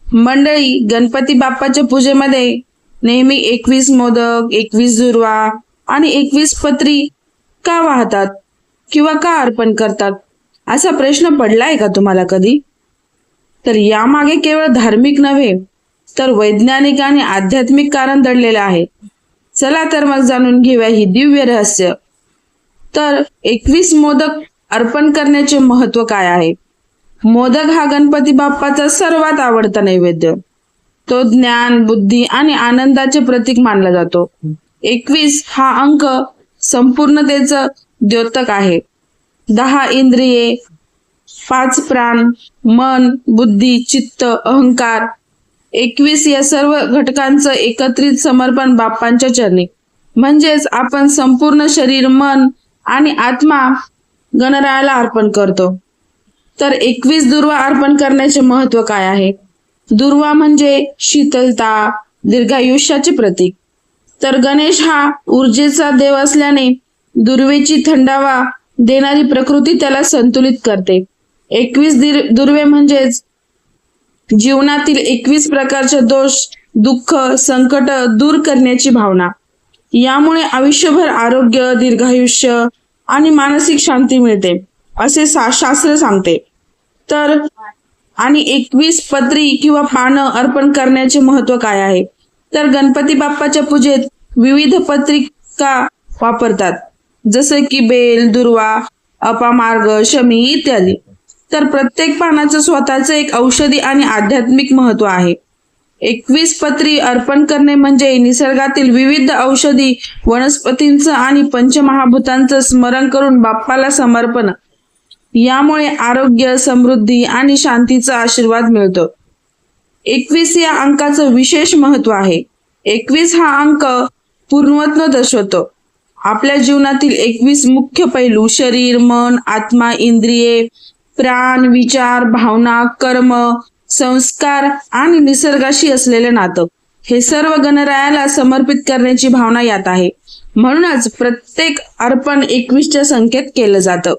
मंडळी, गणपती बाप्पाच्या पूजेमध्ये नेहमी 21 मोदक, 21 दुर्वा आणि 21 पत्री का वाहतात किंवा का अर्पण करतात, असा प्रश्न पडलाय का तुम्हाला कधी? तर यामागे केवळ धार्मिक नव्हे तर वैज्ञानिक आणि आध्यात्मिक कारण दडलेलं आहे. चला तर मग जाणून घेऊया ही दिव्य रहस्य. तर 21 मोदक अर्पण करण्याचे महत्व काय आहे? मोदक हा गणपती बाप्पाचा सर्वात आवडता नैवेद्य. तो ज्ञान, बुद्धी आणि आनंदाचे प्रतीक मानला जातो. 21 हा अंक संपूर्णतेचं द्योतक आहे. 10 इंद्रिये, 5 प्राण, मन, बुद्धी, चित्त, अहंकार, 21 या सर्व घटकांचं एकत्रित समर्पण बाप्पांच्या चरणी, म्हणजेच आपण संपूर्ण शरीर, मन आणि आत्मा गणरायाला अर्पण करतो. तर 21 दुर्वा अर्पण करण्याचे महत्व काय आहे? दुर्वा म्हणजे शीतलता, दीर्घायुष्याचे प्रतीक. तर गणेश हा ऊर्जेचा देव असल्याने दुर्वेची थंडावा देणारी प्रकृती त्याला संतुलित करते. 21 दुर्वे म्हणजेच जीवनातील 21 प्रकारचे दोष, दुःख, संकट दूर करण्याची भावना. यामुळे आयुष्यभर आरोग्य, दीर्घायुष्य आणि मानसिक शांती मिळते असे शास्त्र सांगते. तर आणि 21 पत्री किंवा पानं अर्पण करण्याचे महत्व काय आहे? तर गणपती बाप्पाच्या पूजेत विविध पत्रिका वापरतात, जसे की बेल, दुर्वा, अपामार्ग, शमी इत्यादी. तर प्रत्येक पानाचं स्वतःचं एक औषधी आणि आध्यात्मिक महत्व आहे. 21 पत्री अर्पण करणे म्हणजे निसर्गातील विविध औषधी वनस्पतींचं आणि पंचमहाभूतांचं स्मरण करून बाप्पाला समर्पण. यामुळे आरोग्य, समृद्धी आणि शांतीचा आशीर्वाद मिळतो. 21 या अंकाचं विशेष महत्व आहे. 21 हा अंक पूर्णत्व दर्शवतो. आपल्या जीवनातील 21 मुख्य पैलू शरीर, मन, आत्मा, इंद्रिये, प्राण, विचार, भावना, कर्म, संस्कार आणि निसर्गाशी असलेले नातं, हे सर्व गणरायाला समर्पित करण्याची भावना यात आहे. म्हणूनच प्रत्येक अर्पण 21च्या संख्येत केलं जातं.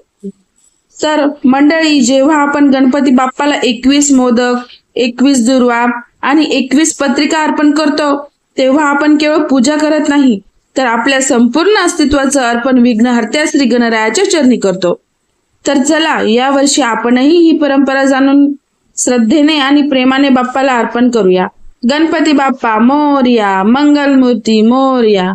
तर मंडळी, जेव्हा आपण गणपती बाप्पाला 21 मोदक, 21 दुर्वा आणि 21 पत्रिका अर्पण करतो, तेव्हा आपण केवळ पूजा करत नाही, तर आपल्या संपूर्ण अस्तित्वाचं अर्पण विघ्नहर्त्या श्री गणरायाच्या चरणी करतो. तर चला, या वर्षी आपणही ही परंपरा जाणून श्रद्धेने आणि प्रेमाने बाप्पाला अर्पण करूया. गणपती बाप्पा मोरया, मंगलमूर्ती मोरया.